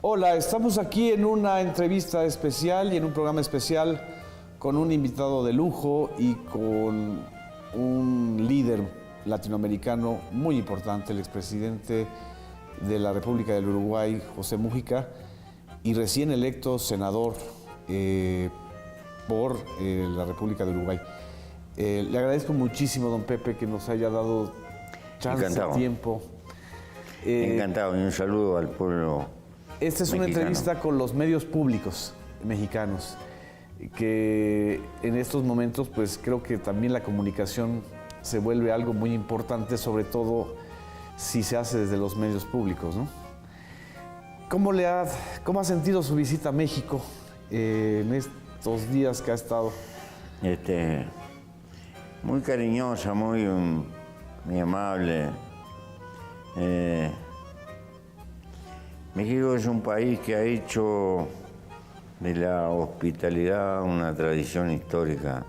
Hola, estamos aquí en una entrevista especial y en un programa especial con un invitado de lujo y con un líder latinoamericano muy importante, el expresidente de la República del Uruguay, José Mújica, y recién electo senador por la República del Uruguay. Le agradezco muchísimo, don Pepe, que nos haya dado chance, tiempo. Encantado, y un saludo al pueblo Esta es mexicano. Una entrevista con los medios públicos mexicanos, que en estos momentos pues creo que también la comunicación se vuelve algo muy importante, sobre todo si se hace desde los medios públicos, ¿no? ¿Cómo ha sentido su visita a México en estos días que ha estado? Muy cariñosa, muy amable. México es un país que ha hecho de la hospitalidad una tradición histórica,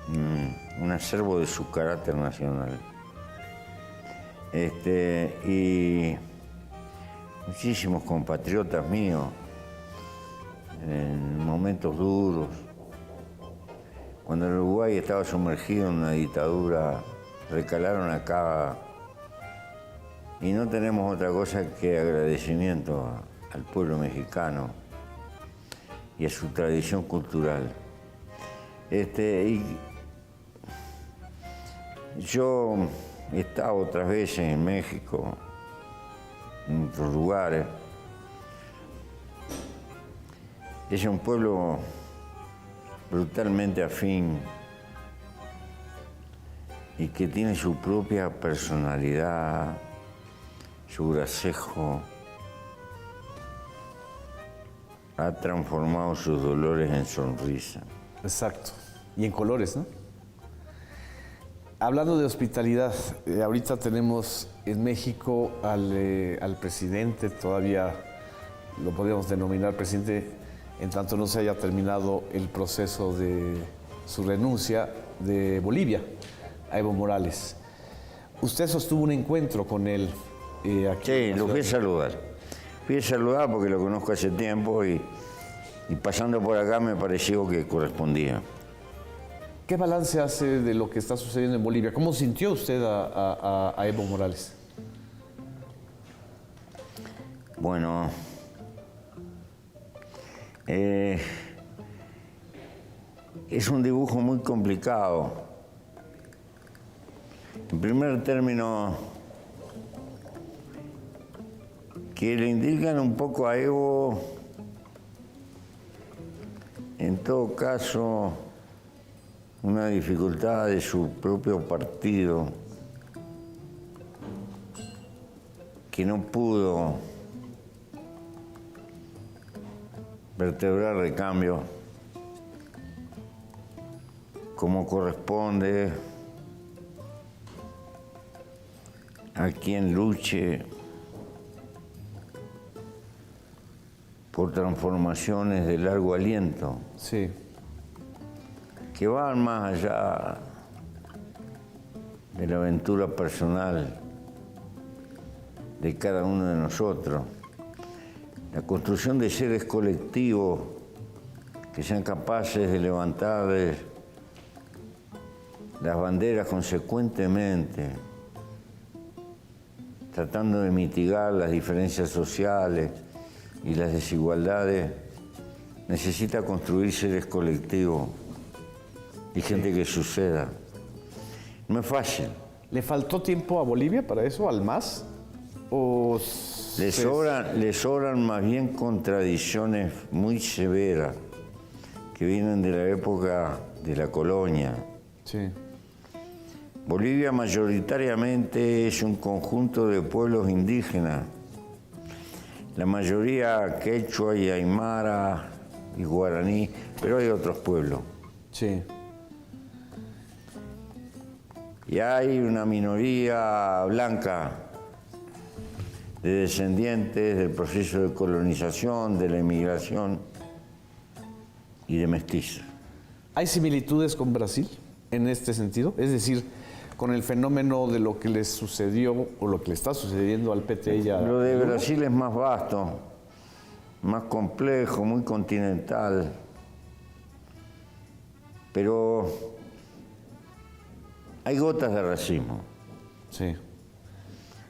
un acervo de su carácter nacional. Y muchísimos compatriotas míos, en momentos duros, cuando el Uruguay estaba sumergido en una dictadura, recalaron acá. Y no tenemos otra cosa que agradecimiento al pueblo mexicano y a su tradición cultural. Y yo he estado otras veces en México, en otros lugares. Es un pueblo brutalmente afín y que tiene su propia personalidad, su gracejo. Ha transformado sus dolores en sonrisa. Exacto. Y en colores, ¿no? Hablando de hospitalidad, ahorita tenemos en México al presidente, todavía lo podríamos denominar presidente, en tanto no se haya terminado el proceso de su renuncia de Bolivia, a Evo Morales. Usted sostuvo un encuentro con él. Aquí sí, lo fui a saludar. Fui a saludar porque lo conozco hace tiempo y pasando por acá me pareció que correspondía. ¿Qué balance hace de lo que está sucediendo en Bolivia? ¿Cómo sintió usted a Evo Morales? Bueno, es un dibujo muy complicado. En primer término, que le indican un poco a Evo, en todo caso, una dificultad de su propio partido, que no pudo vertebrar recambio como corresponde a quien luche por transformaciones de largo aliento. Sí. Que van más allá de la aventura personal de cada uno de nosotros. La construcción de seres colectivos que sean capaces de levantar las banderas consecuentemente, tratando de mitigar las diferencias sociales y las desigualdades, necesita construir seres colectivos y gente que suceda. No es fácil. ¿Le faltó tiempo a Bolivia para eso, al MAS? ¿O le sobran más bien contradicciones muy severas que vienen de la época de la colonia? Sí. Bolivia mayoritariamente es un conjunto de pueblos indígenas, la mayoría quechua y aymara y guaraní, pero hay otros pueblos. Sí. Y hay una minoría blanca de descendientes del proceso de colonización, de la inmigración y de mestizos. ¿Hay similitudes con Brasil en este sentido? Es decir, con el fenómeno de lo que les sucedió o lo que le está sucediendo al PT y a Lo de Brasil es más vasto, más complejo, muy continental. Pero hay gotas de racismo, Sí,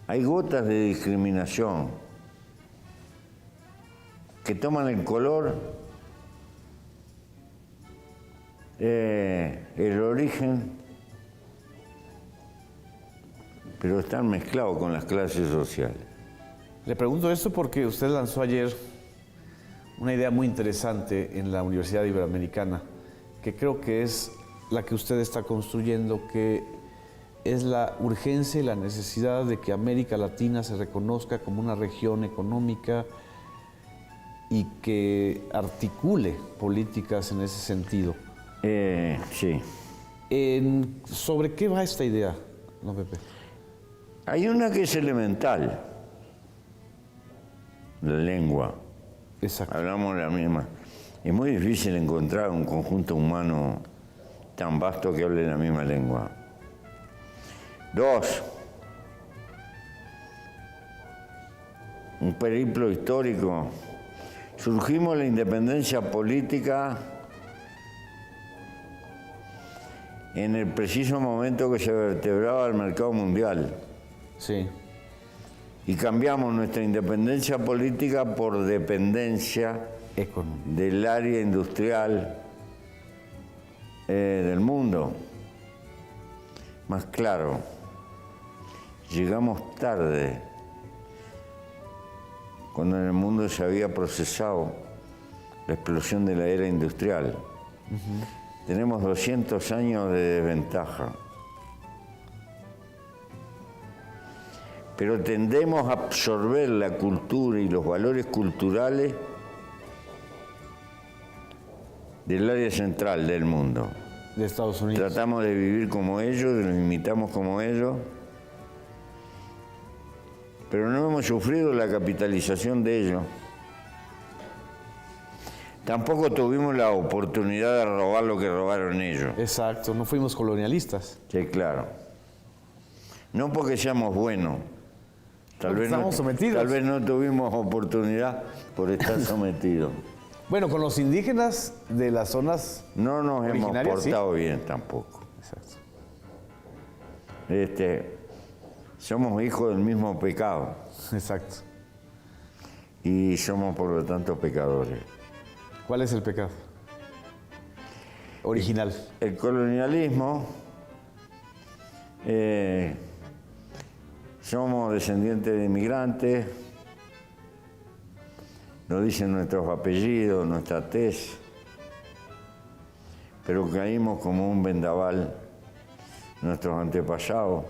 hay gotas de discriminación que toman el color, el origen, pero están mezclados con las clases sociales. le pregunto esto porque usted lanzó ayer una idea muy interesante en la Universidad Iberoamericana, que creo que es la que usted está construyendo, que es la urgencia y la necesidad de que América Latina se reconozca como una región económica y que articule políticas en ese sentido. Sí. ¿Sobre qué va esta idea, don Pepe? Hay una que es elemental, la lengua. Exacto. Hablamos la misma. Es muy difícil encontrar un conjunto humano tan vasto que hable la misma lengua. 2, un periplo histórico. Surgimos la independencia política en el preciso momento que se vertebraba el mercado mundial. Sí, Y cambiamos nuestra independencia política por dependencia económico. del área industrial del mundo. Más claro, llegamos tarde, cuando en el mundo se había procesado la explosión de la era industrial. Tenemos 200 años de desventaja. Pero tendemos a absorber la cultura y los valores culturales del área central del mundo. De Estados Unidos. Tratamos de vivir como ellos, los imitamos como ellos, pero no hemos sufrido la capitalización de ellos. Tampoco tuvimos la oportunidad de robar lo que robaron ellos. Exacto, no fuimos colonialistas. Sí, claro. No porque seamos buenos. Porque estamos sometidos. Tal vez no tuvimos oportunidad por estar sometidos. Bueno, con los indígenas de las zonas No nos hemos originarias, portado bien tampoco. Exacto. Somos hijos del mismo pecado Exacto. y somos por lo tanto pecadores. ¿Cuál es el pecado? Original. El colonialismo, somos descendientes de inmigrantes, nos dicen nuestros apellidos, nuestra tez, pero caímos como un vendaval, nuestros antepasados,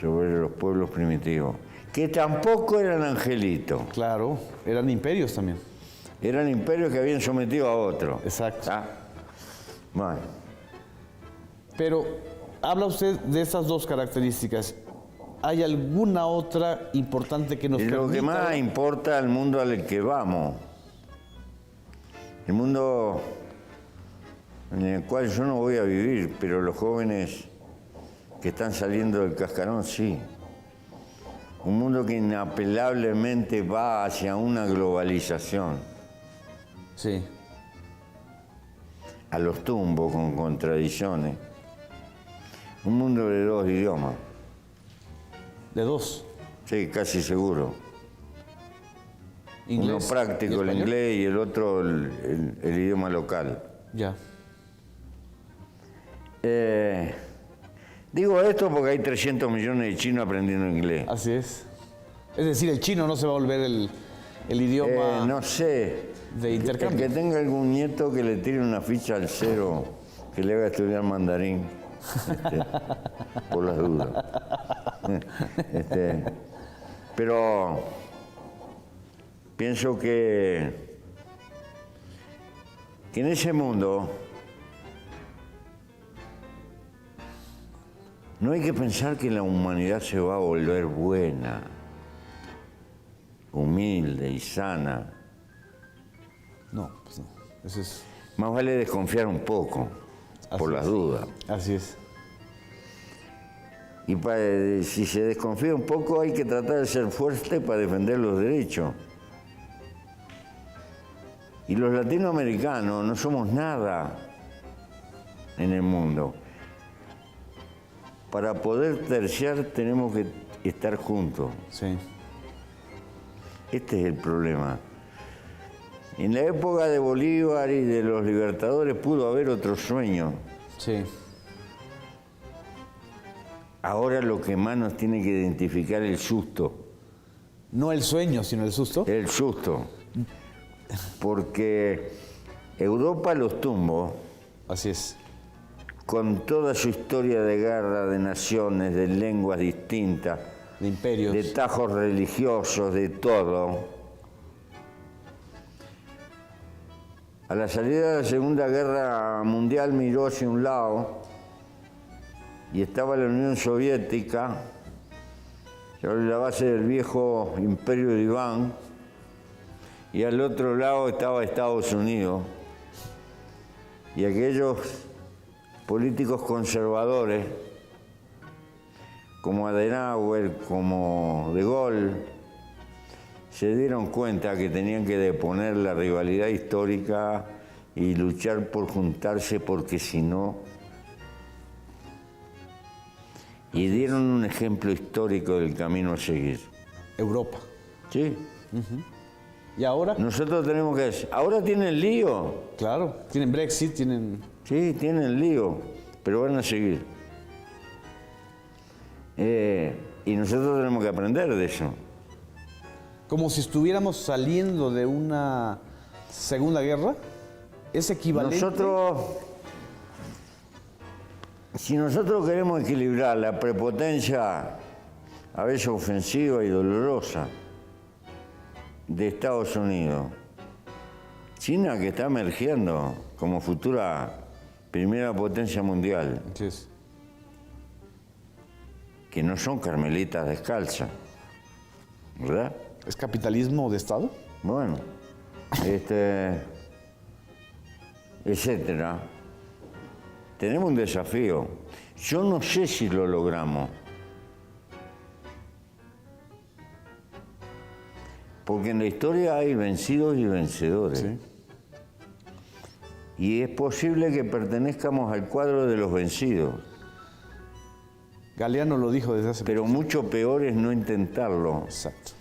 sobre los pueblos primitivos, que tampoco eran angelitos, Claro, eran imperios también. eran imperios que habían sometido a otros. Exacto. ¿Ah? Bueno, Pero habla usted de estas dos características. ¿Hay alguna otra importante que nos es lo que permita- más importa al mundo al que vamos. El mundo en el cual yo no voy a vivir, pero los jóvenes que están saliendo del cascarón, sí. Un mundo que inapelablemente va hacia una globalización, Sí, a los tumbos, con contradicciones. Un mundo de 2 idiomas, de dos. sí, casi seguro. Uno Inglés práctico, y el español. inglés, y el otro el idioma local. Ya. Digo esto porque hay 300 millones de chinos aprendiendo inglés. Así es. Es decir, el chino no se va a volver el idioma No sé. de intercambio. El que tenga algún nieto que le tire una ficha al cero, que le haga estudiar mandarín, por las dudas. Pero pienso que en ese mundo no hay que pensar que la humanidad se va a volver buena, humilde y sana. No, pues no. Eso es. Más vale desconfiar un poco, por las dudas. Así es. Y si se desconfía un poco, hay que tratar de ser fuerte para defender los derechos. Y los latinoamericanos no somos nada en el mundo. Para poder terciar tenemos que estar juntos. Sí. Este es el problema. En la época de Bolívar y de los libertadores pudo haber otro sueño. Sí. Ahora lo que más nos tiene que identificar es el susto. No el sueño, sino el susto. El susto. Porque Europa los tumbó Así es. con toda su historia de guerra, de naciones, de lenguas distintas, De imperios. de tajos religiosos, de todo. A la salida de la Segunda Guerra Mundial miró hacia un lado y estaba la Unión Soviética, sobre la base del viejo imperio de Iván, y al otro lado estaba Estados Unidos. Y aquellos políticos conservadores, como Adenauer, como De Gaulle, se dieron cuenta que tenían que deponer la rivalidad histórica y luchar por juntarse, porque si no... Y dieron un ejemplo histórico del camino a seguir. Europa. ¿Sí? ¿Y ahora? Nosotros tenemos que decir, ahora tienen lío. Claro. Tienen Brexit, tienen... Sí, tienen lío, pero van a seguir. Y nosotros tenemos que aprender de eso. Como si estuviéramos saliendo de una Segunda Guerra. ¿Es equivalente? Si nosotros queremos equilibrar la prepotencia, a veces ofensiva y dolorosa, de Estados Unidos, China, que está emergiendo como futura primera potencia mundial, Así es. que no son carmelitas descalzas, ¿verdad? ¿Es capitalismo de Estado? Bueno, etcétera. Tenemos un desafío. Yo no sé si lo logramos. Porque en la historia hay vencidos y vencedores. Sí. Y es posible que pertenezcamos al cuadro de los vencidos. Galeano lo dijo desde hace... Pero mucho peor es no intentarlo. Exacto.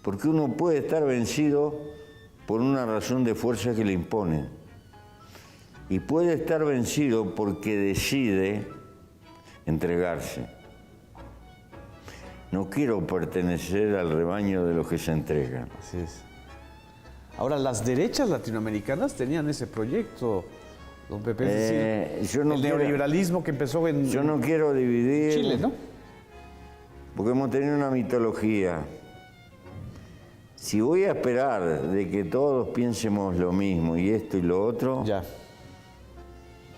Porque uno puede estar vencido por una razón de fuerza que le imponen. Y puede estar vencido porque decide entregarse. No quiero pertenecer al rebaño de los que se entregan. Así es. Ahora, las derechas latinoamericanas tenían ese proyecto, don Pepe. Es decir, yo no el quiero- neoliberalismo que empezó en Yo no quiero dividir... Chile, ¿no? Porque hemos tenido una mitología. Si voy a esperar de que todos piensemos lo mismo y esto y lo otro, Ya.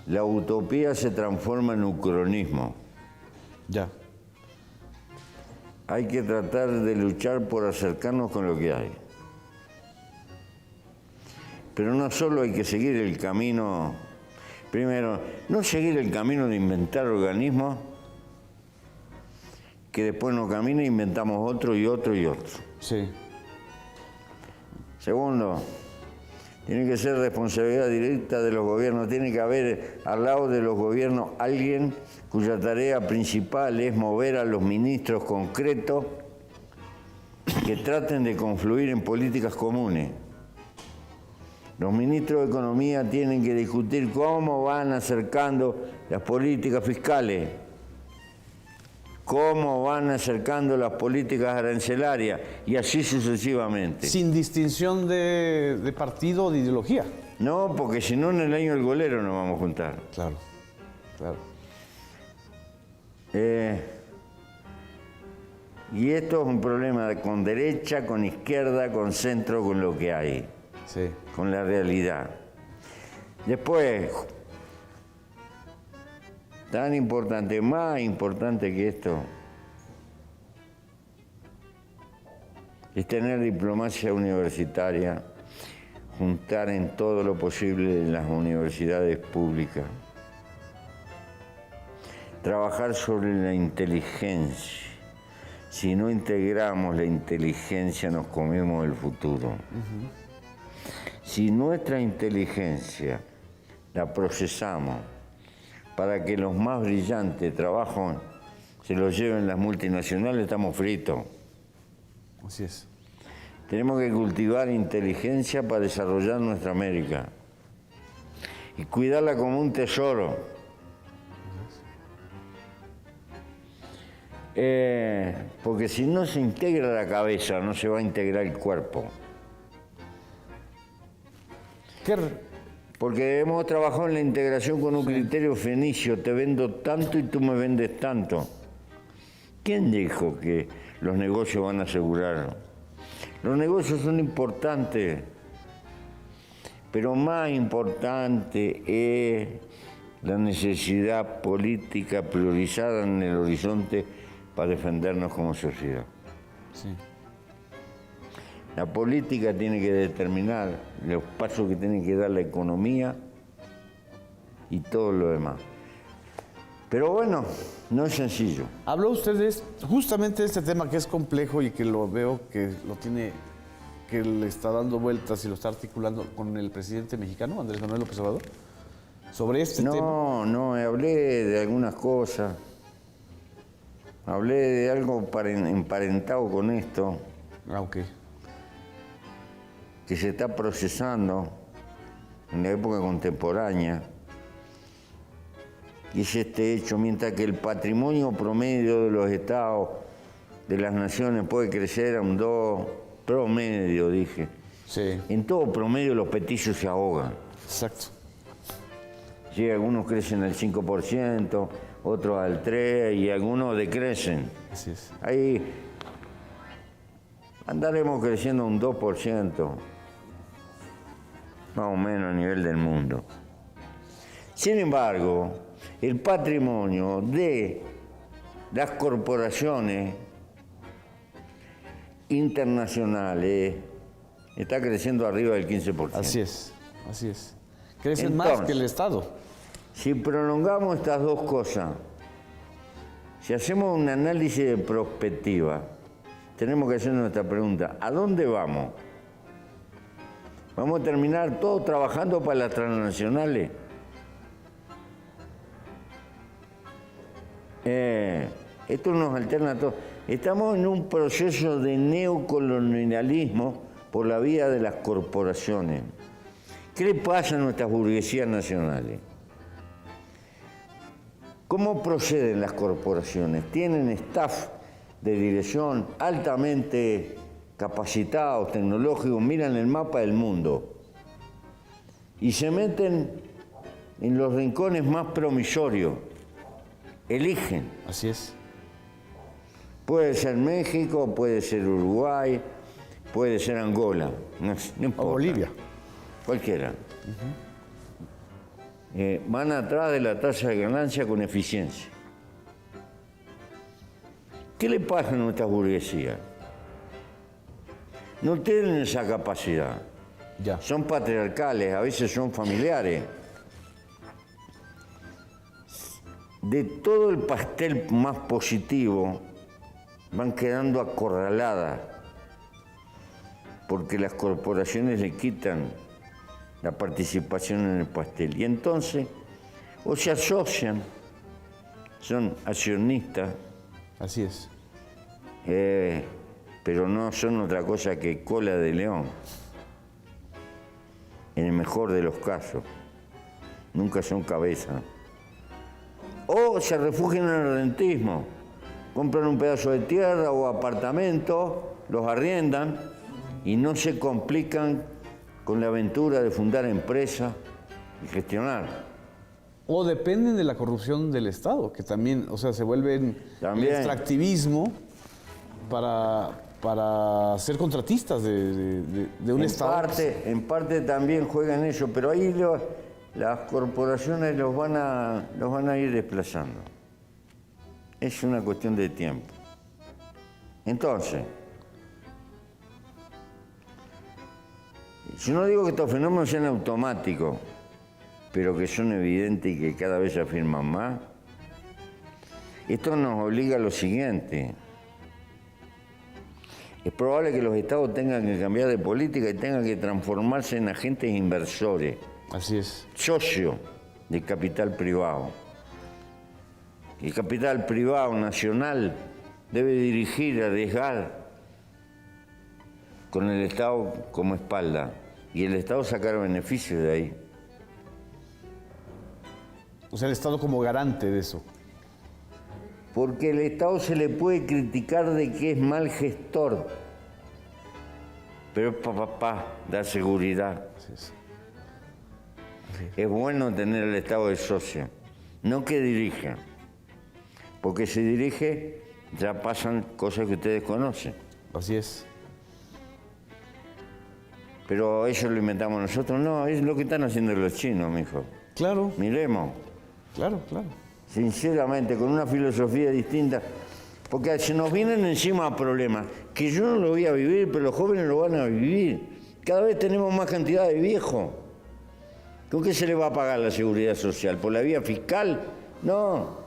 la utopía se transforma en ucronismo. Ya. Hay que tratar de luchar por acercarnos con lo que hay. Pero no solo hay que seguir el camino, primero, no seguir el camino de inventar organismos que después no camina e inventamos otro y otro y otro. Sí. Segundo, tiene que ser responsabilidad directa de los gobiernos. Tiene que haber al lado de los gobiernos alguien cuya tarea principal es mover a los ministros concretos que traten de confluir en políticas comunes. Los ministros de Economía tienen que discutir cómo van acercando las políticas fiscales, cómo van acercando las políticas arancelarias y así sucesivamente. Sin distinción de partido o de ideología. No, porque si no en el año del golero nos vamos a juntar. Claro. Claro. Y esto es un problema con derecha, con izquierda, con centro, con lo que hay, Sí. con la realidad. Después, tan importante, más importante que esto, es tener diplomacia universitaria, juntar en todo lo posible las universidades públicas. trabajar sobre la inteligencia. Si no integramos la inteligencia, nos comemos el futuro. Si nuestra inteligencia la procesamos para que los más brillantes trabajos se los lleven las multinacionales, estamos fritos. Así es. Tenemos que cultivar inteligencia para desarrollar nuestra América y cuidarla como un tesoro. Porque si no se integra la cabeza, no se va a integrar el cuerpo. Porque hemos trabajado en la integración con un criterio fenicio, te vendo tanto y tú me vendes tanto. ¿Quién dijo que los negocios van a asegurar? Los negocios son importantes, pero más importante es la necesidad política priorizada en el horizonte para defendernos como sociedad. Sí. La política tiene que determinar los pasos que tiene que dar la economía y todo lo demás. Pero bueno, no es sencillo. Habló usted justamente de este tema que es complejo y que lo veo que lo tiene, que le está dando vueltas y lo está articulando con el presidente mexicano, Andrés Manuel López Obrador, sobre este tema. No, hablé de algunas cosas. Hablé de algo emparentado con esto. Ok. Que se está procesando en la época contemporánea. Y es este hecho, mientras que el patrimonio promedio de los estados, de las naciones, puede crecer a un 2, promedio, dije. Sí. En todo promedio los peticios se ahogan. Exacto. Sí, algunos crecen al 5%, otros al 3% y algunos decrecen. Así es. Ahí andaremos creciendo un 2%, más o menos a nivel del mundo. Sin embargo, el patrimonio de las corporaciones internacionales está creciendo arriba del 15%. Así es, así es. Crecen más que el Estado. Si prolongamos estas dos cosas, si hacemos un análisis de prospectiva, tenemos que hacer nuestra pregunta: ¿a dónde vamos? ¿Vamos a terminar todos trabajando para las transnacionales? Esto nos alterna a todos. Estamos en un proceso de neocolonialismo por la vía de las corporaciones. ¿Qué le pasa a nuestras burguesías nacionales? ¿Cómo proceden las corporaciones? Tienen staff de dirección altamente capacitados, tecnológicos, miran el mapa del mundo y se meten en los rincones más promisorios, eligen. Así es. Puede ser México, puede ser Uruguay, puede ser Angola, no importa. O Bolivia. Cualquiera. Van atrás de la tasa de ganancia con eficiencia. ¿Qué le pasa a nuestras burguesías? No tienen esa capacidad. Ya. Son patriarcales, a veces son familiares. De todo el pastel más positivo, van quedando acorraladas porque las corporaciones le quitan la participación en el pastel. Y entonces, o se asocian, son accionistas. Así es. Pero no son otra cosa que cola de león, en el mejor de los casos. Nunca son cabeza. O se refugian en el rentismo, compran un pedazo de tierra o apartamento, los arriendan y no se complican con la aventura de fundar empresas y gestionar. O dependen de la corrupción del Estado, que también, o sea, se vuelven el extractivismo para ser contratistas de un Estado. En parte también juegan eso, pero ahí las corporaciones los van a ir desplazando. Es una cuestión de tiempo. Entonces, yo no digo que estos fenómenos sean automáticos, pero que son evidentes y que cada vez se afirman más. Esto nos obliga a lo siguiente. Es probable que los estados tengan que cambiar de política y tengan que transformarse en agentes inversores. Así es. Socios de capital privado. El capital privado nacional debe dirigir, arriesgar con el Estado como espalda y el Estado sacar beneficios de ahí. O sea, el Estado como garante de eso. Porque el Estado se le puede criticar de que es mal gestor, pero es para dar seguridad. Así es. Es bueno tener el Estado de socio, no que dirija, porque si dirige ya pasan cosas que ustedes conocen. Así es. Pero eso lo inventamos nosotros, no, es lo que están haciendo los chinos, mijo. Claro, Miremos, claro, claro. sinceramente, con una filosofía distinta, porque se nos vienen encima problemas que yo no lo voy a vivir, pero los jóvenes lo van a vivir. Cada vez tenemos más cantidad de viejos. ¿Con qué se le va a pagar la seguridad social? ¿Por la vía fiscal? No.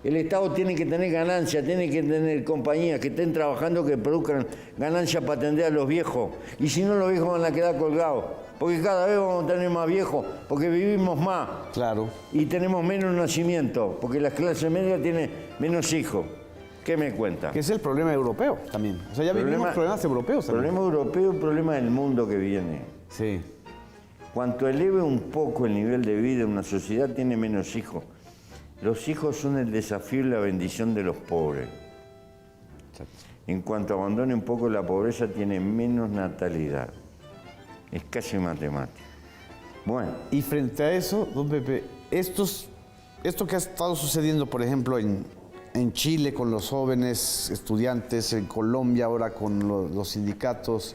El Estado tiene que tener ganancias, tiene que tener compañías que estén trabajando, que produzcan ganancias para atender a los viejos. Y si no, los viejos van a quedar colgados. Porque cada vez vamos a tener más viejos, porque vivimos más. Claro. Y tenemos menos nacimientos, porque la clase media tiene menos hijos. ¿Qué me cuenta? Que es el problema europeo también. O sea, ya vivimos problemas europeos también. Problema europeo, problema del mundo que viene. Sí. Cuanto eleve un poco el nivel de vida, una sociedad tiene menos hijos. Los hijos son el desafío y la bendición de los pobres. Exacto. En cuanto abandone un poco la pobreza, tiene menos natalidad. Es casi matemática. Bueno, Y frente a eso, don Pepe, esto que ha estado sucediendo, por ejemplo, en Chile con los jóvenes estudiantes, en Colombia ahora con los sindicatos,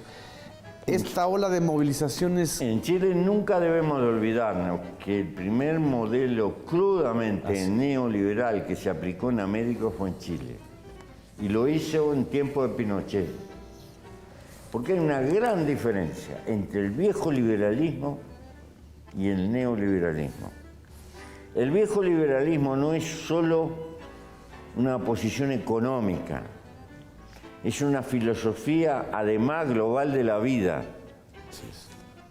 esta ola de movilizaciones... en Chile nunca debemos de olvidarnos que el primer modelo crudamente neoliberal que se aplicó en América fue en Chile. Y lo hizo en tiempo de Pinochet. Porque hay una gran diferencia entre el viejo liberalismo y el neoliberalismo. El viejo liberalismo no es solo una posición económica, es una filosofía además global de la vida,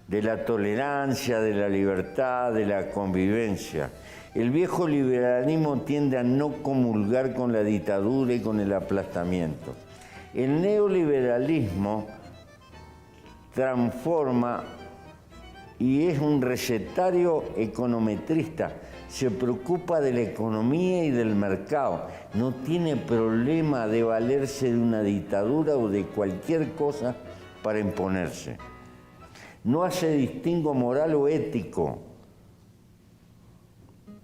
de la tolerancia, de la libertad, de la convivencia. El viejo liberalismo tiende a no comulgar con la dictadura y con el aplastamiento. El neoliberalismo transforma y es un recetario econometrista. Se preocupa de la economía y del mercado. No tiene problema de valerse de una dictadura o de cualquier cosa para imponerse. No hace distingo moral o ético.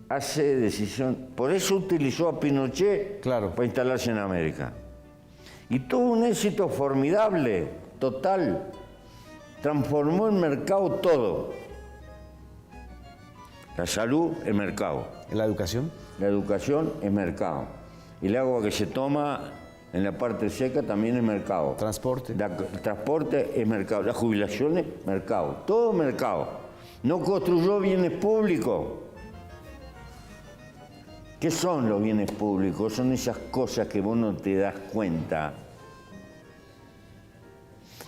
Hace decisión. Por eso utilizó a Pinochet para instalarse en América. Y tuvo un éxito formidable, total. Transformó el mercado todo. La salud es mercado. ¿La educación? La educación es mercado. El agua que se toma en la parte seca también es mercado. Transporte. El transporte es mercado. Las jubilaciones, mercado. Todo mercado. No construyó bienes públicos. ¿Qué son los bienes públicos? Son esas cosas que vos no te das cuenta,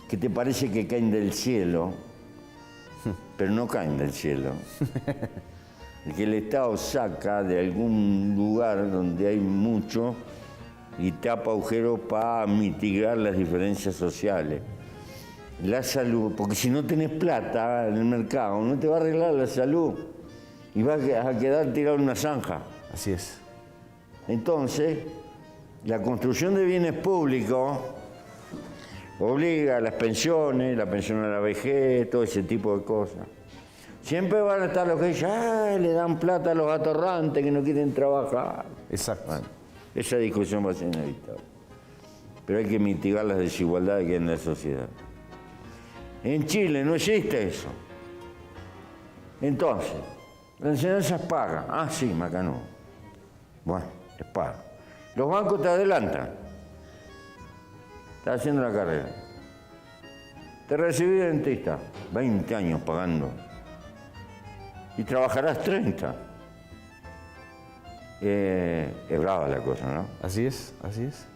que te parece que caen del cielo, pero no caen del cielo. Que el Estado saca de algún lugar donde hay mucho y tapa agujeros para mitigar las diferencias sociales. La salud, porque si no tenés plata en el mercado, no te va a arreglar la salud y vas a quedar tirado en una zanja. Así es. Entonces, la construcción de bienes públicos obliga a las pensiones, la pensión a la vejez, todo ese tipo de cosas. Siempre van a estar los que dicen, le dan plata a los atorrantes que no quieren trabajar. Exacto. Bueno, esa discusión va a ser inevitable. Pero hay que mitigar las desigualdades que hay en la sociedad. En Chile no existe eso. Entonces, la enseñanza es paga. Ah, sí, Macanú. Bueno, es paga. Los bancos te adelantan. Estás haciendo la carrera. Te recibí de dentista. 20 años pagando. Y trabajarás 30. es brava la cosa, ¿no? Así es, así es.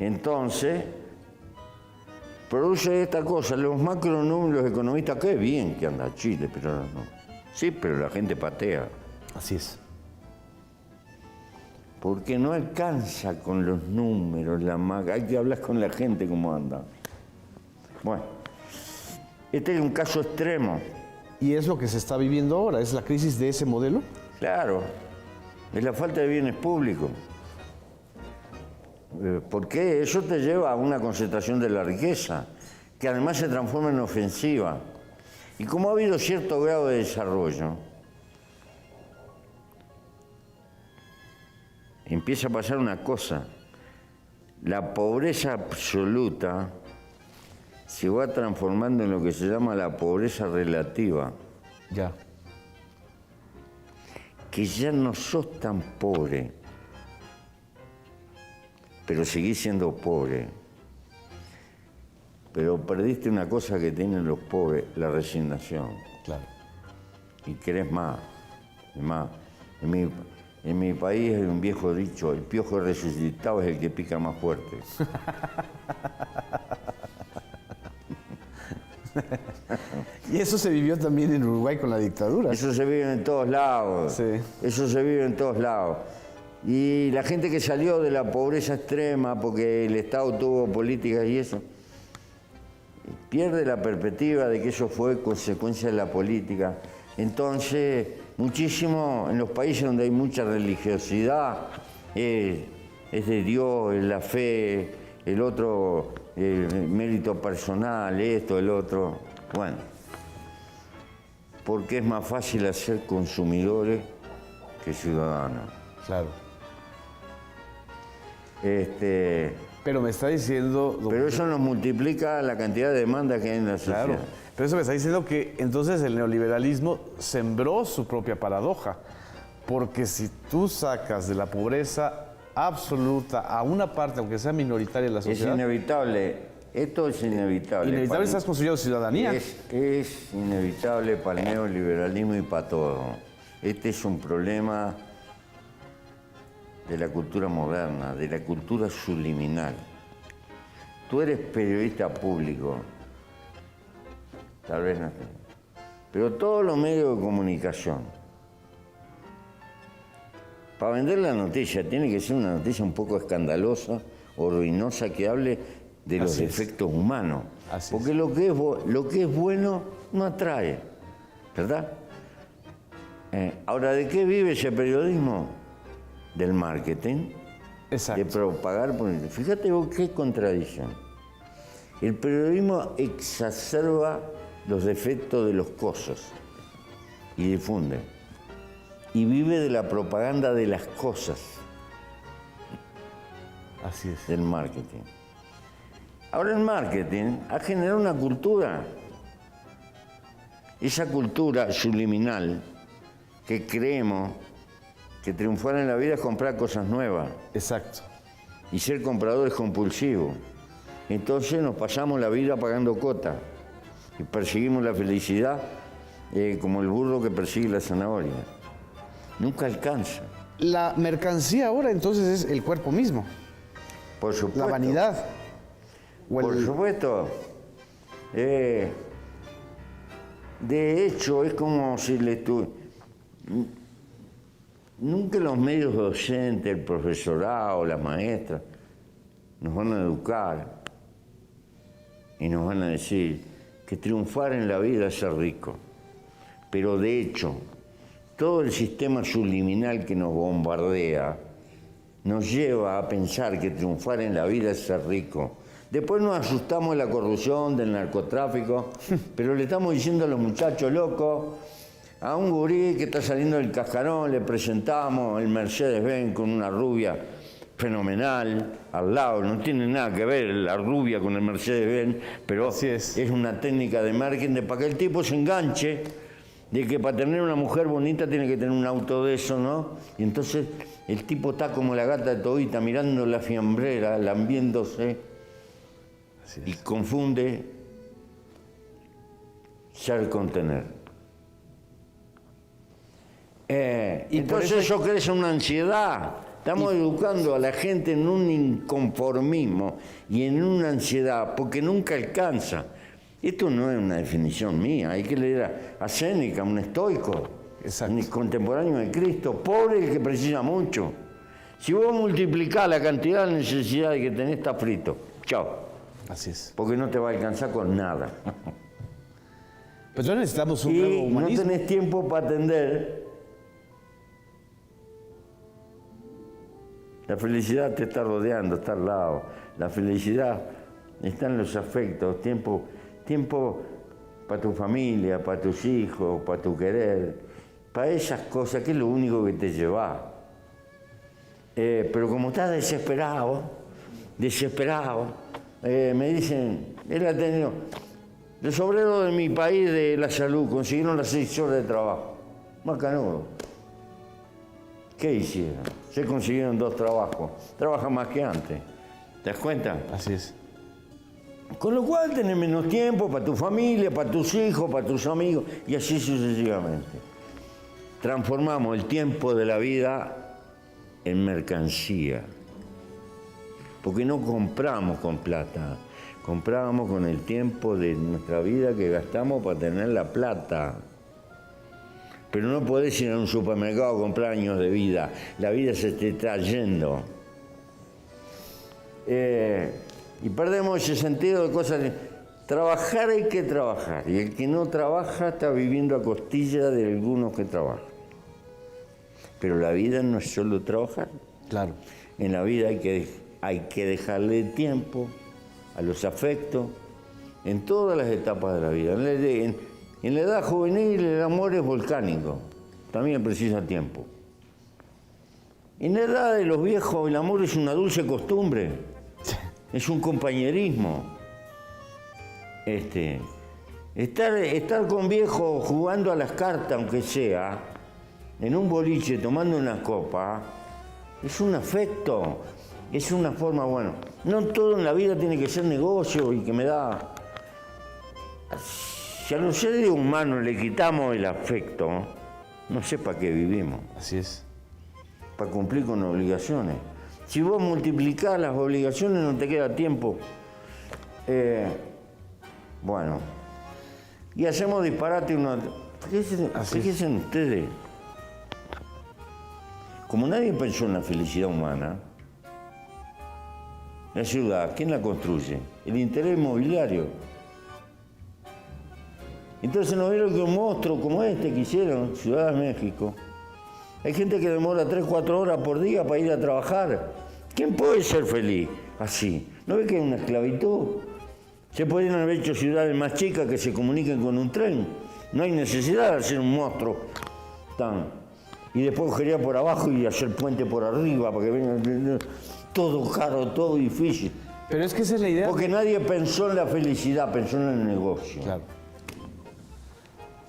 Entonces, produce esta cosa, los macronúmeros, los economistas, qué bien que anda Chile, pero no. Sí, pero la gente patea. Así es. Porque no alcanza con los números, hay que hablar con la gente cómo anda. Bueno, este es un caso extremo. Y es lo que se está viviendo ahora, es la crisis de ese modelo. Claro, es la falta de bienes públicos. Porque eso te lleva a una concentración de la riqueza, que además se transforma en ofensiva. Y como ha habido cierto grado de desarrollo, empieza a pasar una cosa. La pobreza absoluta se va transformando en lo que se llama la pobreza relativa. Ya. Que ya no sos tan pobre, pero seguís siendo pobre. Pero perdiste una cosa que tienen los pobres, la resignación. Claro. Y querés más, y más. En mi país hay un viejo dicho, el piojo resucitado es el que pica más fuerte. Y eso se vivió también en Uruguay con la dictadura. Eso se vive en todos lados. Sí. Eso se vive en todos lados. Y la gente que salió de la pobreza extrema porque el Estado tuvo políticas y eso, pierde la perspectiva de que eso fue consecuencia de la política. Entonces, muchísimo en los países donde hay mucha religiosidad, es de Dios, es la fe, el otro, el mérito personal, esto, el otro. Bueno, porque es más fácil hacer consumidores que ciudadanos. Claro. Pero Pero me está diciendo... eso nos multiplica la cantidad de demanda que hay en la sociedad. Claro. Pero eso me está diciendo que entonces el neoliberalismo sembró su propia paradoja. Porque si tú sacas de la pobreza absoluta a una parte, aunque sea minoritaria de la Es sociedad... inevitable, esto es inevitable. Inevitable estás construyendo ciudadanía. Es inevitable para el neoliberalismo y para todo. Este es un problema de la cultura moderna, de la cultura subliminal. Tú eres periodista público, tal vez no, pero todos los medios de comunicación, para vender la noticia, tiene que ser una noticia un poco escandalosa o ruinosa que hable de los defectos humanos. Porque lo que es bueno no atrae, ¿verdad? Ahora, ¿de qué vive ese periodismo? Del marketing. Exacto. De propagar. Fíjate vos qué contradicción. El periodismo exacerba los defectos de los cosas y difunde. Y vive de la propaganda de las cosas. Así es. Del marketing. Ahora el marketing ha generado una cultura. Esa cultura subliminal que creemos que triunfar en la vida es comprar cosas nuevas. Exacto. Y ser compradores compulsivos. Entonces nos pasamos la vida pagando cuotas y perseguimos la felicidad como el burro que persigue la zanahoria. Nunca alcanza. La mercancía ahora entonces es el cuerpo mismo. Por supuesto. La vanidad. Por supuesto. De hecho, es como si le estuviera... Nunca los medios docentes, el profesorado, las maestras, nos van a educar y nos van a decir que triunfar en la vida es ser rico. Pero de hecho, todo el sistema subliminal que nos bombardea nos lleva a pensar que triunfar en la vida es ser rico. Después nos asustamos de la corrupción, del narcotráfico, pero le estamos diciendo a los muchachos locos, a un gurí que está saliendo del cascarón, le presentamos el Mercedes-Benz con una rubia fenomenal al lado. No tiene nada que ver la rubia con el Mercedes-Benz, pero es una técnica de marketing para que el tipo se enganche de que para tener una mujer bonita tiene que tener un auto de eso, ¿no? Y entonces el tipo está como la gata de Tobita mirando la fiambrera, lambiéndose y confunde ser con tener. Entonces eso crece una ansiedad. Estamos educando a la gente en un inconformismo y en una ansiedad, porque nunca alcanza. Esto no es una definición mía, hay que leer a Séneca, un estoico, un contemporáneo de Cristo. Pobre el que precisa mucho. Si vos multiplicás la cantidad de necesidades que tenés, está frito. Chao. Así es. Porque no te va a alcanzar con nada. Pues no necesitamos un nuevo humanismo. No tenés tiempo para atender. La felicidad te está rodeando, está al lado. La felicidad está en los afectos, tiempo para tu familia, para tus hijos, para tu querer, para esas cosas que es lo único que te lleva. Pero como estás desesperado, me dicen, él ha tenido, los obreros de mi país de la salud consiguieron las 6 horas de trabajo. Macanudo. ¿Qué hicieron? Se consiguieron 2 trabajos. Trabajan más que antes. ¿Te das cuenta? Así es. Con lo cual tenés menos tiempo para tu familia, para tus hijos, para tus amigos, y así sucesivamente. Transformamos el tiempo de la vida en mercancía. Porque no compramos con plata, compramos con el tiempo de nuestra vida que gastamos para tener la plata. Pero no podés ir a un supermercado a comprar años de vida. La vida se te está yendo. Y perdemos ese sentido de cosas. Trabajar hay que trabajar. Y el que no trabaja está viviendo a costilla de algunos que trabajan. Pero la vida no es solo trabajar. Claro. En la vida hay que dejarle tiempo a los afectos en todas las etapas de la vida. En la edad juvenil el amor es volcánico, también precisa tiempo. En la edad de los viejos el amor es una dulce costumbre, es un compañerismo. Estar con viejos jugando a las cartas, aunque sea, en un boliche tomando una copa, es un afecto, es una forma, bueno, no todo en la vida tiene que ser negocio y que me da... Si a los seres humanos le quitamos el afecto, no sé para qué vivimos. Así es. Para cumplir con obligaciones. Si vos multiplicás las obligaciones no te queda tiempo. Bueno. Y hacemos disparate uno. Fíjense ustedes. Como nadie pensó en la felicidad humana, la ciudad, ¿quién la construye? El interés inmobiliario. Entonces no vieron que un monstruo como este que hicieron, Ciudad de México, hay gente que demora 3-4 horas por día para ir a trabajar. ¿Quién puede ser feliz así? ¿No ve que es una esclavitud? Se podrían haber hecho ciudades más chicas que se comuniquen con un tren. No hay necesidad de hacer un monstruo y después cogería por abajo y hacer puente por arriba para que venga todo caro, todo difícil. Pero es que esa es la idea. Porque nadie pensó en la felicidad, pensó en el negocio. Claro.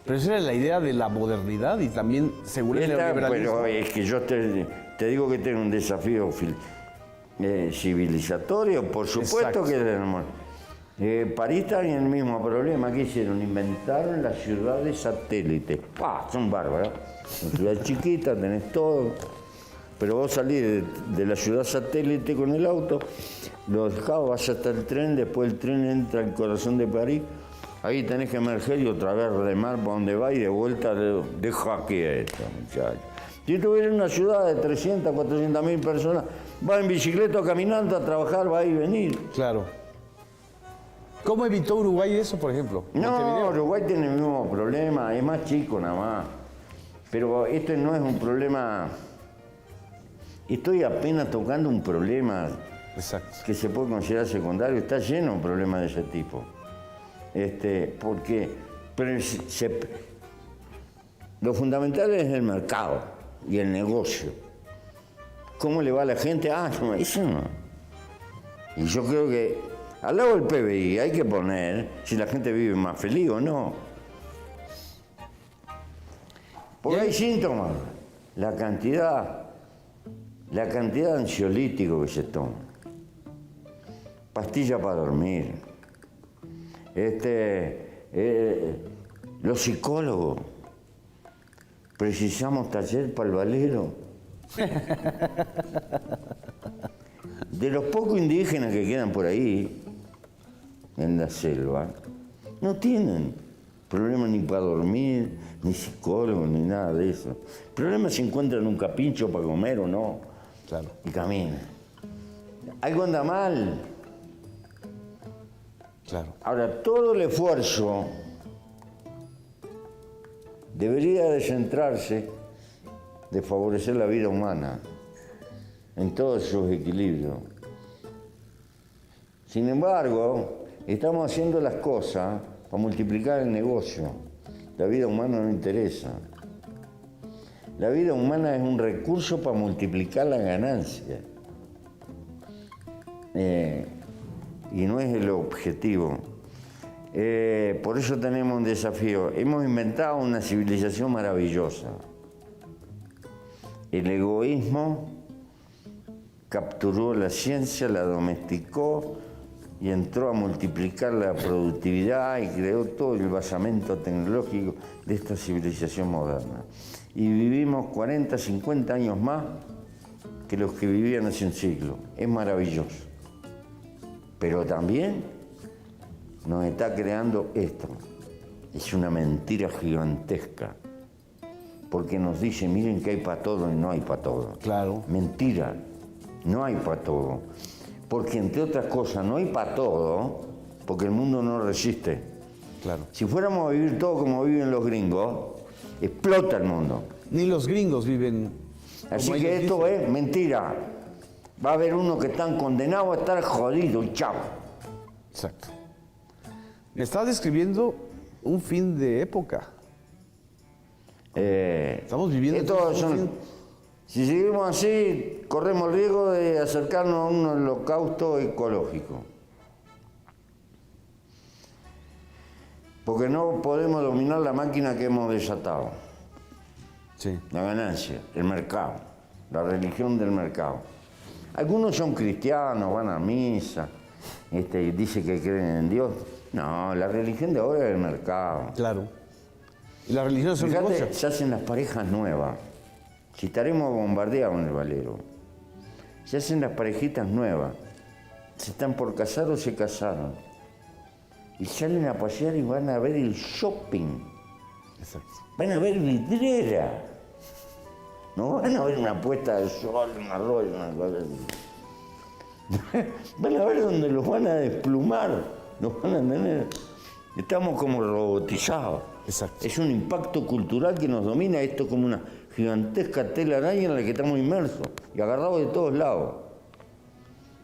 Pero esa era la idea de la modernidad y también, según el neoliberalismo. Pero es que yo te digo que tengo un desafío civilizatorio, por supuesto. Exacto. Que París está en el mismo problema. ¿Qué hicieron? Inventaron las ciudades satélites. ¡Pah! Son bárbaras. Una ciudad chiquita, tenés todo. Pero vos salís de la ciudad satélite con el auto, lo dejás, vas hasta el tren, después el tren entra al corazón de París. Ahí tenés que emerger y otra vez remar para donde va y de vuelta deja quieto, muchachos. Si tuviera una ciudad de 300, 400 mil personas, va en bicicleta caminando a trabajar, va a ir y venir. Claro. ¿Cómo evitó Uruguay eso, por ejemplo? No, Uruguay tiene el mismo problema, es más chico nada más. Pero este no es un problema... Estoy apenas tocando un problema. Exacto. Que se puede considerar secundario, está lleno de problemas de ese tipo. Porque lo fundamental es el mercado y el negocio. ¿Cómo le va a la gente? No, eso no. Y yo creo que al lado del PBI hay que poner si la gente vive más feliz o no. Porque hay síntomas. La cantidad de ansiolítico que se toma. Pastilla para dormir. Los psicólogos, Precisamos taller para el valero. De los pocos indígenas que quedan por ahí, en la selva, no tienen problemas ni para dormir, ni psicólogos, ni nada de eso. Problemas si encuentran un capincho para comer o no. Claro. Y caminan. Algo anda mal. Claro. Ahora, todo el esfuerzo debería de centrarse de favorecer la vida humana en todos sus equilibrios. Sin embargo, estamos haciendo las cosas para multiplicar el negocio. La vida humana no interesa. La vida humana es un recurso para multiplicar la ganancia. Y no es el objetivo. Por eso tenemos un desafío. Hemos inventado una civilización maravillosa. El egoísmo capturó la ciencia, la domesticó y entró a multiplicar la productividad y creó todo el basamento tecnológico de esta civilización moderna. Y vivimos 40, 50 años más que los que vivían hace un siglo. Es maravilloso. Pero también nos está creando esto. Es una mentira gigantesca. Porque nos dice, miren que hay para todo y no hay para todo. Claro. Mentira, no hay para todo. Porque entre otras cosas no hay para todo, porque el mundo no resiste. Claro. Si fuéramos a vivir todo como viven los gringos, explota el mundo. Ni los gringos viven. Así como que ellos esto dicen. es mentira. Va a haber uno que están condenados a estar jodidos y chao. Exacto. Me estás describiendo un fin de época. Estamos viviendo Estos un son- fin- si seguimos así, corremos el riesgo de acercarnos a un holocausto ecológico. Porque no podemos dominar la máquina que hemos desatado. Sí. La ganancia, el mercado, la religión del mercado. Algunos son cristianos, van a misa, y dicen que creen en Dios. No, la religión de ahora es el mercado. Claro. Y la religión es un Fíjate, negocio. se hacen las parejas nuevas. Si estaremos bombardeados en el Valero. Se hacen las parejitas nuevas. Se están por casar o se casaron. Y salen a pasear y van a ver el shopping. Exacto. Van a ver vidriera. No van a ver una puesta de sol, un arroyo, una cosa así. Van a ver donde los van a desplumar. Los van a tener. Estamos como robotizados. Exacto. Es un impacto cultural que nos domina. Esto como una gigantesca telaraña en la que estamos inmersos y agarrados de todos lados.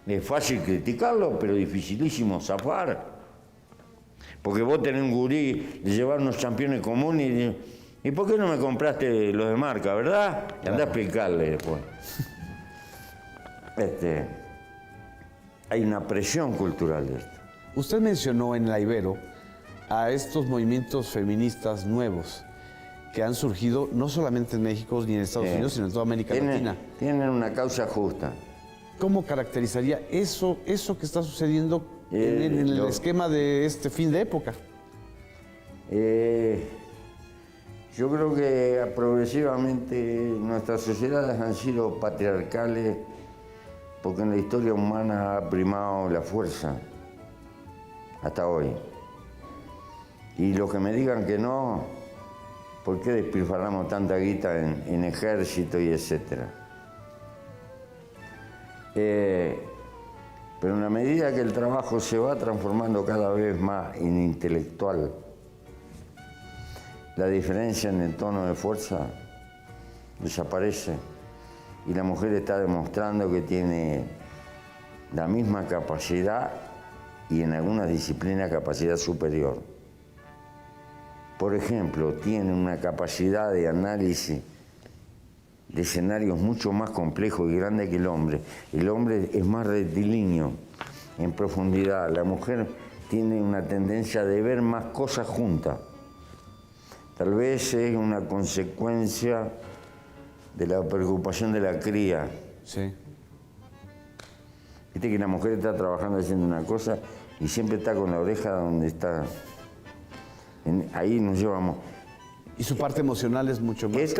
Es fácil criticarlo, pero dificilísimo zafar. Porque vos tenés un gurí de llevar unos championes comunes y ¿por qué no me compraste los de marca, verdad? Y andá a explicarle después. Hay una presión cultural de esto. Usted mencionó en la Ibero a estos movimientos feministas nuevos que han surgido no solamente en México ni en Estados Unidos, sino en toda América Latina. Tienen una causa justa. ¿Cómo caracterizaría eso que está sucediendo en el esquema de este fin de época? Yo creo que progresivamente nuestras sociedades han sido patriarcales porque en la historia humana ha primado la fuerza hasta hoy. Y los que me digan que no, ¿por qué despilfarramos tanta guita en ejército y etcétera? Pero en la medida que el trabajo se va transformando cada vez más en intelectual, la diferencia en el tono de fuerza desaparece y la mujer está demostrando que tiene la misma capacidad y en algunas disciplinas capacidad superior. Por ejemplo, tiene una capacidad de análisis de escenarios mucho más complejos y grandes que el hombre. El hombre es más rectilíneo, en profundidad. La mujer tiene una tendencia de ver más cosas juntas. Tal vez es una consecuencia de la preocupación de la cría. Sí. Viste que la mujer está trabajando haciendo una cosa y siempre está con la oreja donde está. Ahí nos llevamos. Y su parte emocional es mucho más.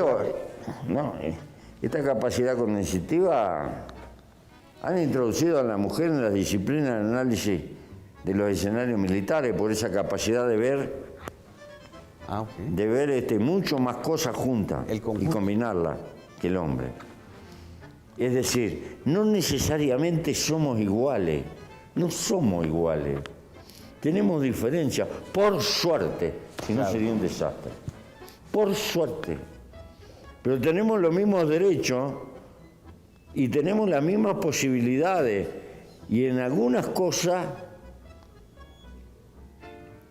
Esta capacidad cognitiva han introducido a la mujer en la disciplina del análisis de los escenarios militares por esa capacidad de ver, mucho más cosas juntas y combinarlas que el hombre. Es decir, no necesariamente somos iguales, no somos iguales. Tenemos diferencias, por suerte, si no sería un desastre. Por suerte. Pero tenemos los mismos derechos y tenemos las mismas posibilidades. Y en algunas cosas,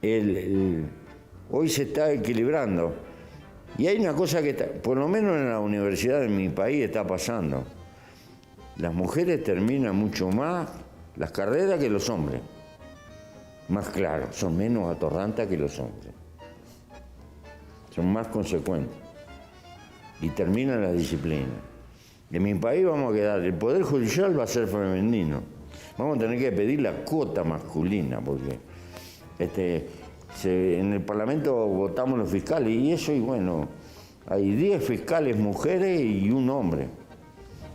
hoy se está equilibrando. Y hay una cosa que, por lo menos en la universidad de mi país, está pasando. Las mujeres terminan mucho más las carreras que los hombres. Más claro, son menos atorrantas que los hombres. Son más consecuentes. Y terminan la disciplina. En mi país vamos a quedar, el Poder Judicial va a ser femenino. Vamos a tener que pedir la cuota masculina, porque en el Parlamento votamos los fiscales, y eso, y bueno, hay 10 fiscales mujeres y un hombre.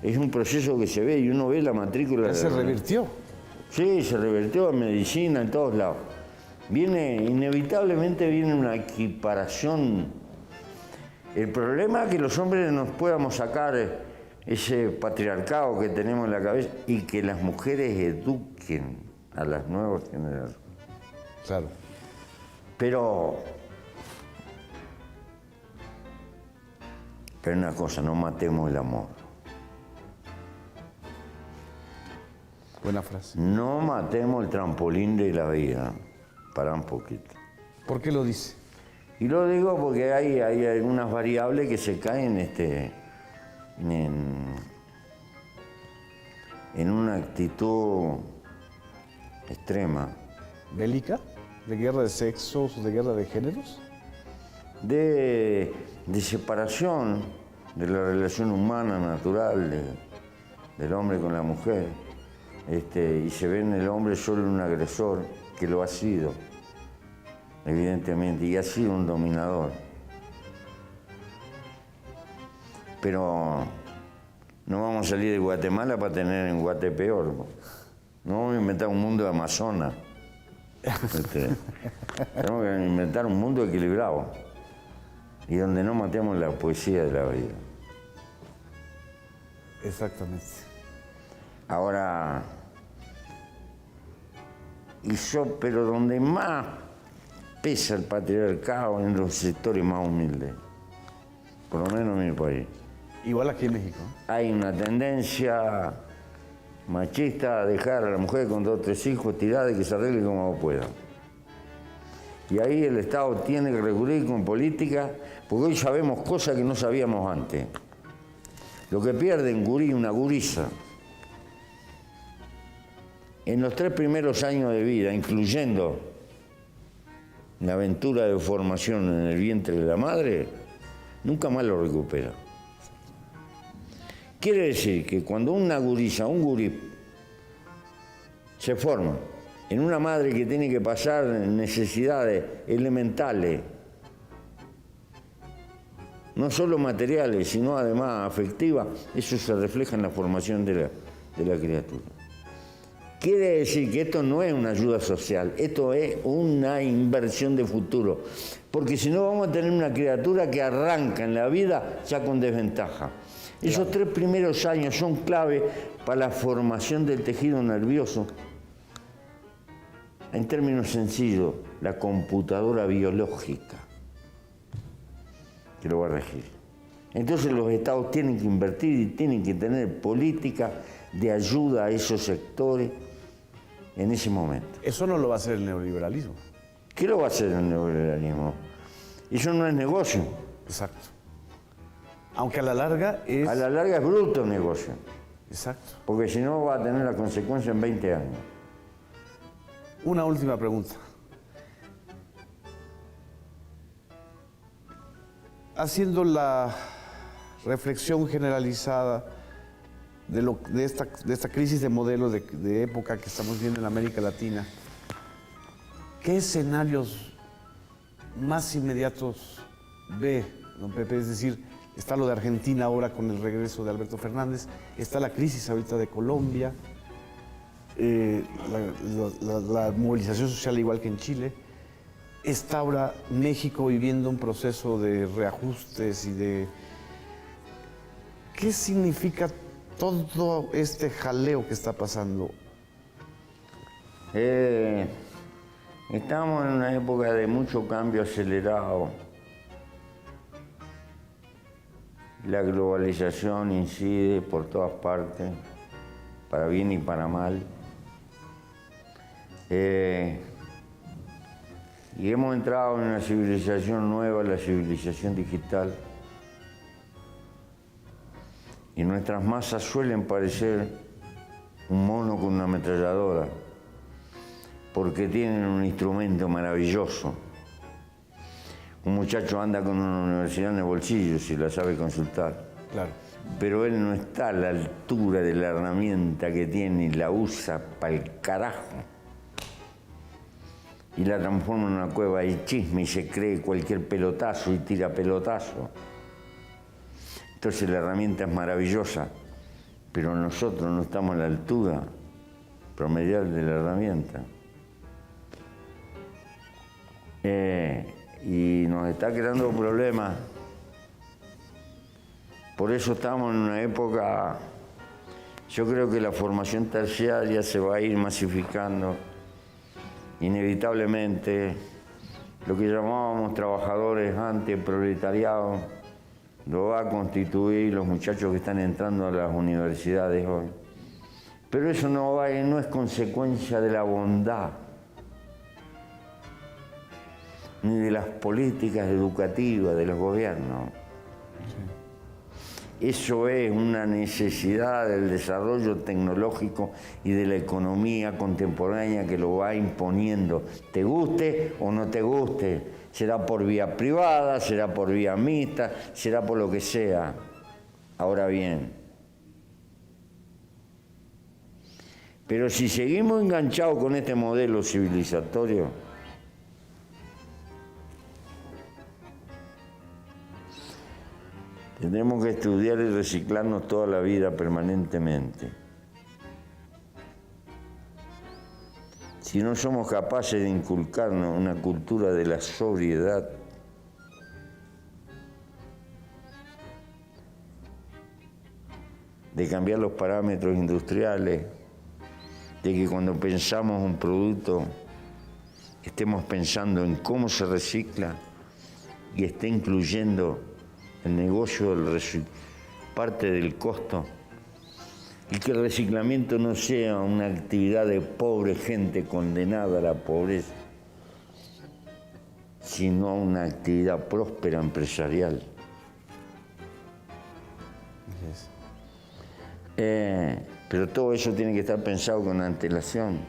Es un proceso que se ve, y uno ve la matrícula. ¿Se revirtió? Sí, se revirtió en medicina, en todos lados. Inevitablemente viene una equiparación. El problema es que los hombres nos podamos sacar ese patriarcado que tenemos en la cabeza y que las mujeres eduquen a las nuevas generaciones. Claro. Pero una cosa, no matemos el amor. Buena frase. No matemos el trampolín de la vida. Para un poquito. ¿Por qué lo dice? Y lo digo porque hay algunas variables que se caen en una actitud extrema. ¿Bélica? ¿De guerra de sexos, de guerra de géneros? De separación de la relación humana, natural, del hombre con la mujer. Y se ve en el hombre solo un agresor, que lo ha sido, evidentemente, y ha sido un dominador. Pero no vamos a salir de Guatemala para tener en Guate peor. No vamos a inventar un mundo de Amazonas. Tenemos que inventar un mundo equilibrado y donde no matemos la poesía de la vida. Exactamente. Ahora, pero donde más pesa el patriarcado en los sectores más humildes, por lo menos en mi país. Igual aquí en México. Hay una tendencia machista a dejar a la mujer con 2 o 3 hijos tirada y que se arregle como pueda. Y ahí el Estado tiene que recurrir con política, porque hoy sabemos cosas que no sabíamos antes. Lo que pierde una gurisa, en los 3 primeros años de vida, incluyendo la aventura de formación en el vientre de la madre, nunca más lo recupera. Quiere decir que cuando una gurisa, un gurí, se forma en una madre que tiene que pasar necesidades elementales, no solo materiales, sino además afectivas, eso se refleja en la formación de la criatura. Quiere decir que esto no es una ayuda social, esto es una inversión de futuro, porque si no vamos a tener una criatura que arranca en la vida ya con desventaja. Esos 3 primeros años son clave para la formación del tejido nervioso. En términos sencillos, la computadora biológica que lo va a regir. Entonces los estados tienen que invertir y tienen que tener políticas de ayuda a esos sectores en ese momento. Eso no lo va a hacer el neoliberalismo. ¿Qué lo va a hacer el neoliberalismo? Eso no es negocio. Exacto. Aunque a la larga es... A la larga es bruto el negocio. Exacto. Porque si no va a tener la consecuencia en 20 años. Una última pregunta. Haciendo la reflexión generalizada de esta crisis de modelos de época que estamos viendo en América Latina, ¿qué escenarios más inmediatos ve, don Pepe? Es decir, está lo de Argentina ahora con el regreso de Alberto Fernández, está la crisis ahorita de Colombia, la movilización social igual que en Chile. Está ahora México viviendo un proceso de reajustes y de... ¿Qué significa todo este jaleo que está pasando? Estamos en una época de mucho cambio acelerado. La globalización incide por todas partes, para bien y para mal. Y hemos entrado en una civilización nueva, la civilización digital. Y nuestras masas suelen parecer un mono con una ametralladora, porque tienen un instrumento maravilloso. Un muchacho anda con una universidad en el bolsillo si la sabe consultar. Claro. Pero él no está a la altura de la herramienta que tiene y la usa para el carajo. Y la transforma en una cueva de chisme y se cree cualquier pelotazo y tira pelotazo. Entonces la herramienta es maravillosa, pero nosotros no estamos a la altura promedial de la herramienta. Y nos está creando problemas. Por eso estamos en una época, yo creo que la formación terciaria se va a ir masificando. Inevitablemente, lo que llamábamos trabajadores antiproletariados lo va a constituir los muchachos que están entrando a las universidades hoy. Pero eso no es consecuencia de la bondad, ni de las políticas educativas de los gobiernos. Eso es una necesidad del desarrollo tecnológico y de la economía contemporánea que lo va imponiendo, te guste o no te guste. Será por vía privada, será por vía mixta, será por lo que sea. Ahora bien, pero si seguimos enganchados con este modelo civilizatorio, tendremos que estudiar y reciclarnos toda la vida permanentemente. Si no somos capaces de inculcarnos una cultura de la sobriedad, de cambiar los parámetros industriales, de que cuando pensamos un producto estemos pensando en cómo se recicla y esté incluyendo el negocio parte del costo, y que el reciclamiento no sea una actividad de pobre gente condenada a la pobreza, sino una actividad próspera empresarial. Pero todo eso tiene que estar pensado con antelación.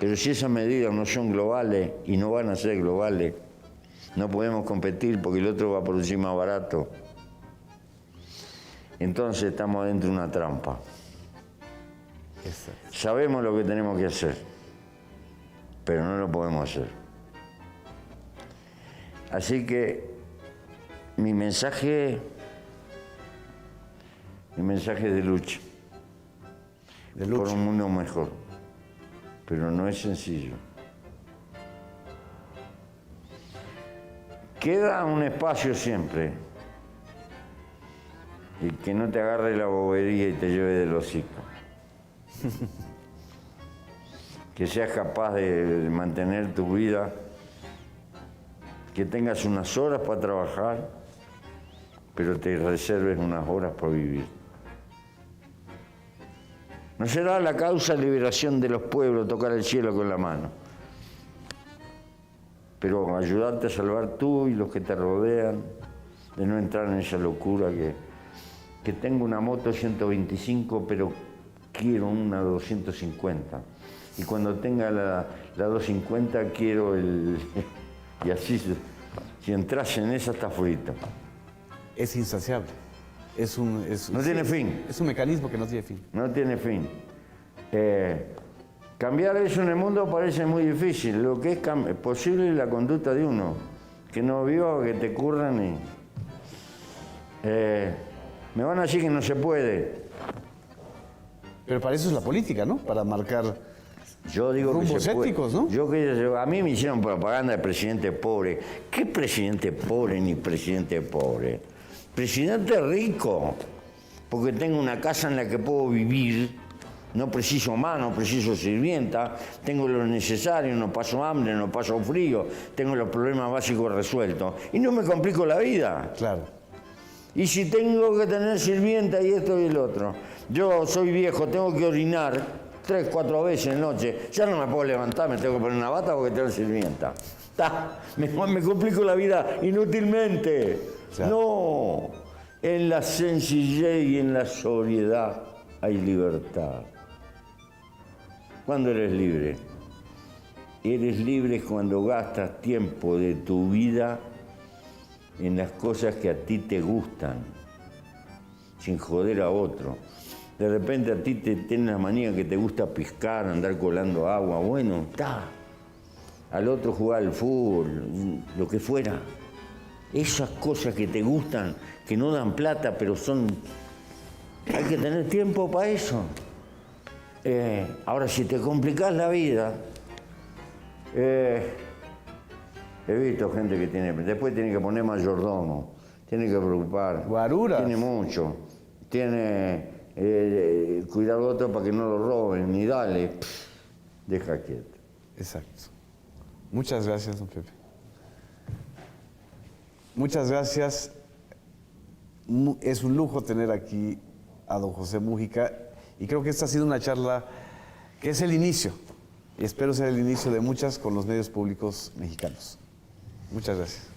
Pero si esas medidas no son globales y no van a ser globales, no podemos competir porque el otro va a producir más barato. Entonces estamos dentro de una trampa. Exacto. Sabemos lo que tenemos que hacer, pero no lo podemos hacer. Así que mi mensaje es de lucha. De lucha. Por un mundo mejor. Pero no es sencillo. Queda un espacio siempre. Y que no te agarre la bobería y te lleve del hocico. Que seas capaz de mantener tu vida, que tengas unas horas para trabajar, pero te reserves unas horas para vivir. No será la causa liberación de los pueblos tocar el cielo con la mano, pero ayudarte a salvar tú y los que te rodean, de no entrar en esa locura que tengo una moto 125, pero quiero una 250. Y cuando tenga la 250 quiero el... Y así, si entras en esa, estás frito. Es insaciable. No tiene fin. Es un mecanismo que no tiene fin. No tiene fin. Cambiar eso en el mundo parece muy difícil. Lo que es posible es la conducta de uno. que no vio, que te curran y... me van a decir que no se puede. Pero para eso es la política, ¿no? Para marcar Yo digo que rumbos se puede. éticos, ¿no? A mí me hicieron propaganda de presidente pobre. ¿Qué presidente pobre ni presidente pobre? Presidente rico, porque tengo una casa en la que puedo vivir, no preciso más, no preciso sirvienta, tengo lo necesario, no paso hambre, no paso frío, tengo los problemas básicos resueltos y no me complico la vida. Claro. Y si tengo que tener sirvienta y esto y el otro, yo soy viejo, tengo que orinar 3, 4 veces en noche, ya no me puedo levantar, me tengo que poner una bata porque tengo sirvienta. Me complico la vida inútilmente. Claro. No, en la sencillez y en la sobriedad hay libertad. ¿Cuándo eres libre? Eres libre cuando gastas tiempo de tu vida en las cosas que a ti te gustan, sin joder a otro. De repente a ti te tienes la manía que te gusta pescar, andar colando agua, bueno, está. Al otro jugar al fútbol, lo que fuera. Esas cosas que te gustan, que no dan plata, pero son... Hay que tener tiempo para eso. Ahora, si te complicás la vida... he visto gente que tiene... Después tiene que poner mayordomo, tiene que preocupar. Guaruras. Tiene mucho. Tiene... cuidar al otro para que no lo roben, ni dale. Deja quieto. Exacto. Muchas gracias, don Pepe. Muchas gracias. Es un lujo tener aquí a don José Múgica y creo que esta ha sido una charla que es el inicio y espero ser el inicio de muchas con los medios públicos mexicanos. Muchas gracias.